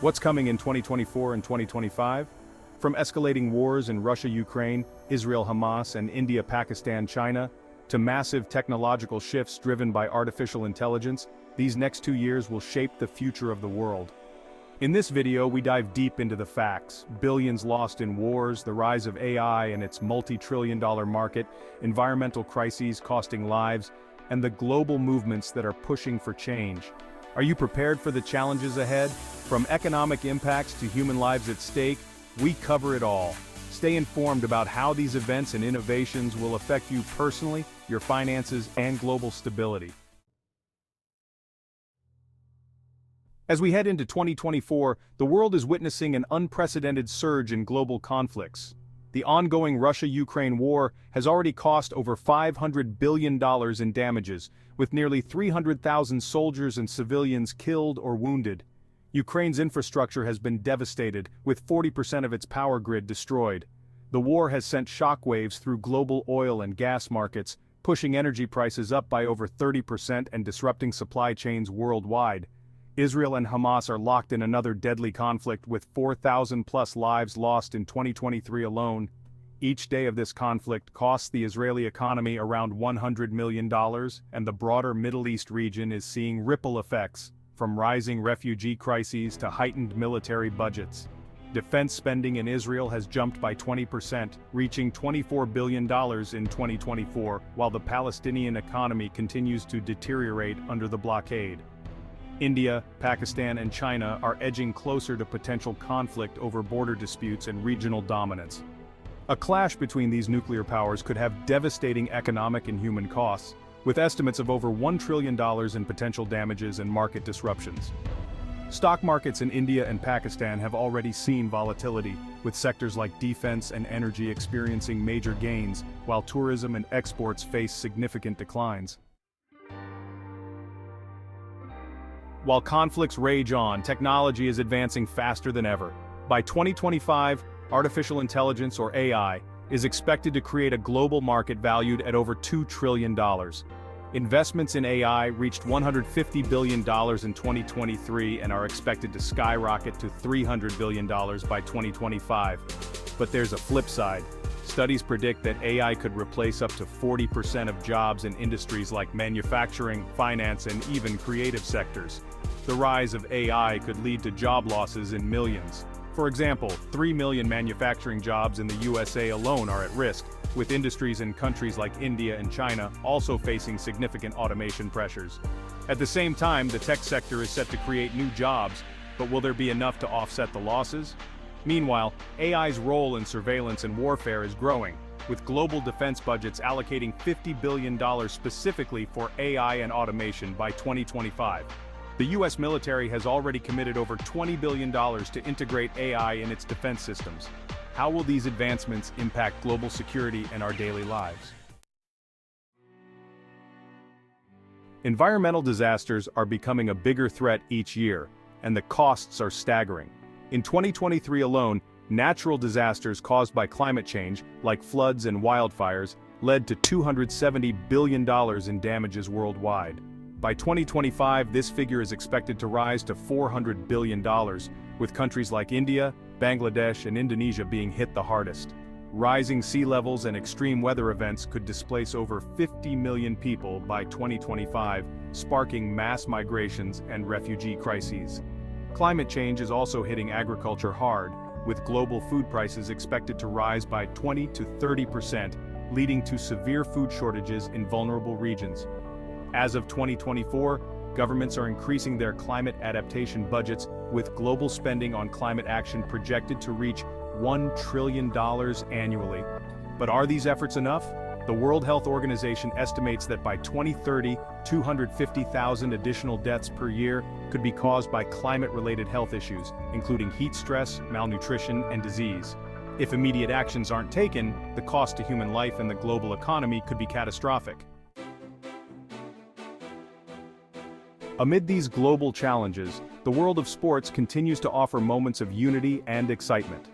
What's coming in 2024 and 2025? From escalating wars in Russia-Ukraine, Israel-Hamas, and India-Pakistan-China, to massive technological shifts driven by artificial intelligence, these next 2 years will shape the future of the world. In this video, we dive deep into the facts: billions lost in wars, the rise of AI and its multi-trillion-dollar market, environmental crises costing lives, and the global movements that are pushing for change. Are you prepared for the challenges ahead? From economic impacts to human lives at stake, we cover it all. Stay informed about how these events and innovations will affect you personally, your finances, and global stability. As we head into 2024, the world is witnessing an unprecedented surge in global conflicts. The ongoing Russia-Ukraine war has already cost over $500 billion in damages, with nearly 300,000 soldiers and civilians killed or wounded. Ukraine's infrastructure has been devastated, with 40% of its power grid destroyed. The war has sent shockwaves through global oil and gas markets, pushing energy prices up by over 30% and disrupting supply chains worldwide. Israel and Hamas are locked in another deadly conflict, with 4,000+ lives lost in 2023 alone. Each day of this conflict costs the Israeli economy around $100 million, and the broader Middle East region is seeing ripple effects, from rising refugee crises to heightened military budgets. Defense spending in Israel has jumped by 20%, reaching $24 billion in 2024, while the Palestinian economy continues to deteriorate under the blockade. India, Pakistan, and China are edging closer to potential conflict over border disputes and regional dominance. A clash between these nuclear powers could have devastating economic and human costs, with estimates of over $1 trillion in potential damages and market disruptions. Stock markets in India and Pakistan have already seen volatility, with sectors like defense and energy experiencing major gains, while tourism and exports face significant declines. While conflicts rage on, technology is advancing faster than ever. By 2025, artificial intelligence, or AI, is expected to create a global market valued at over $2 trillion. Investments in AI reached $150 billion in 2023 and are expected to skyrocket to $300 billion by 2025. But there's a flip side. Studies predict that AI could replace up to 40% of jobs in industries like manufacturing, finance, and even creative sectors. The rise of AI could lead to job losses in millions. For example, 3 million manufacturing jobs in the USA alone are at risk, with industries in countries like India and China also facing significant automation pressures. At the same time, the tech sector is set to create new jobs, but will there be enough to offset the losses? Meanwhile, AI's role in surveillance and warfare is growing, with global defense budgets allocating $50 billion specifically for AI and automation by 2025. The U.S. military has already committed over $20 billion to integrate AI in its defense systems. How will these advancements impact global security and our daily lives? Environmental disasters are becoming a bigger threat each year, and the costs are staggering. In 2023 alone, natural disasters caused by climate change, like floods and wildfires, led to $270 billion in damages worldwide. By 2025, this figure is expected to rise to $400 billion, with countries like India, Bangladesh, and Indonesia being hit the hardest. Rising sea levels and extreme weather events could displace over 50 million people by 2025, sparking mass migrations and refugee crises. Climate change is also hitting agriculture hard, with global food prices expected to rise by 20 to 30%, leading to severe food shortages in vulnerable regions. As of 2024, governments are increasing their climate adaptation budgets, with global spending on climate action projected to reach $1 trillion annually. But are these efforts enough? The World Health Organization estimates that by 2030, 250,000 additional deaths per year could be caused by climate-related health issues, including heat stress, malnutrition, and disease. If immediate actions aren't taken, the cost to human life and the global economy could be catastrophic. Amid these global challenges, the world of sports continues to offer moments of unity and excitement.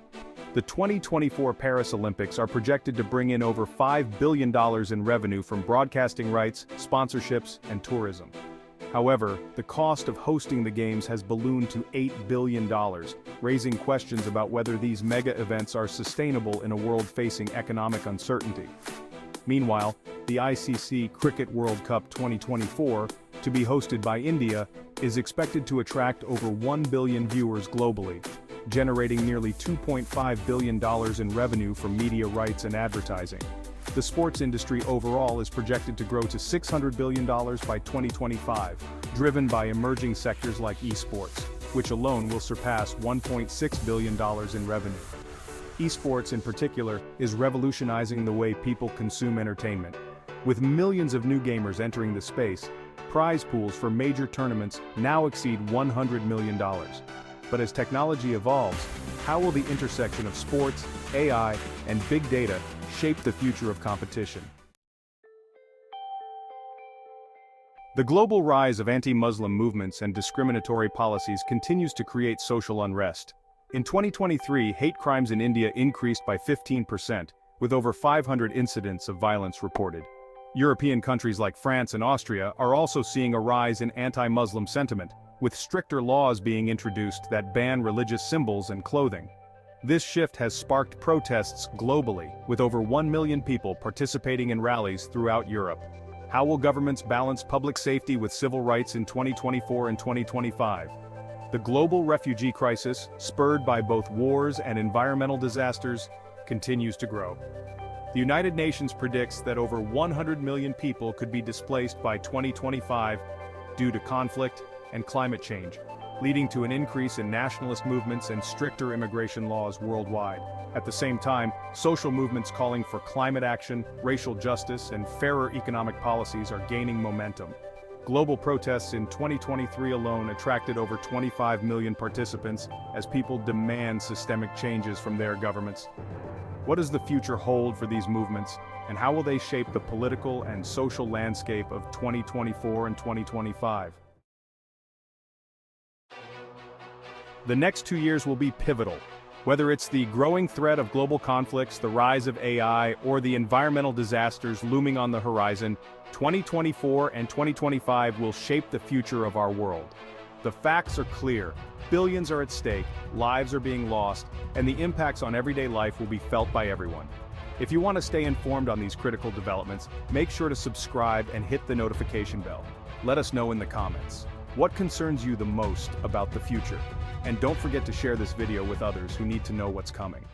The 2024 Paris Olympics are projected to bring in over $5 billion in revenue from broadcasting rights, sponsorships, and tourism. However, the cost of hosting the games has ballooned to $8 billion, raising questions about whether these mega events are sustainable in a world facing economic uncertainty. Meanwhile, the ICC Cricket World Cup 2024, to be hosted by India, is expected to attract over 1 billion viewers globally, generating nearly $2.5 billion in revenue from media rights and advertising. The sports industry overall is projected to grow to $600 billion by 2025, driven by emerging sectors like esports, which alone will surpass $1.6 billion in revenue. Esports in particular is revolutionizing the way people consume entertainment. With millions of new gamers entering the space, prize pools for major tournaments now exceed $100 million. But as technology evolves, how will the intersection of sports, AI, and big data shape the future of competition? The global rise of anti-Muslim movements and discriminatory policies continues to create social unrest. In 2023, hate crimes in India increased by 15%, with over 500 incidents of violence reported. European countries like France and Austria are also seeing a rise in anti-Muslim sentiment, with stricter laws being introduced that ban religious symbols and clothing. This shift has sparked protests globally, with over 1 million people participating in rallies throughout Europe. How will governments balance public safety with civil rights in 2024 and 2025? The global refugee crisis, spurred by both wars and environmental disasters, continues to grow. The United Nations predicts that over 100 million people could be displaced by 2025 due to conflict and climate change, leading to an increase in nationalist movements and stricter immigration laws worldwide. At the same time, social movements calling for climate action, racial justice, and fairer economic policies are gaining momentum. Global protests in 2023 alone attracted over 25 million participants as people demand systemic changes from their governments. What does the future hold for these movements, and how will they shape the political and social landscape of 2024 and 2025? The next 2 years will be pivotal. Whether it's the growing threat of global conflicts, the rise of AI, or the environmental disasters looming on the horizon, 2024 and 2025 will shape the future of our world. The facts are clear. Billions are at stake, lives are being lost, and the impacts on everyday life will be felt by everyone. If you want to stay informed on these critical developments, make sure to subscribe and hit the notification bell. Let us know in the comments. What concerns you the most about the future? And don't forget to share this video with others who need to know what's coming.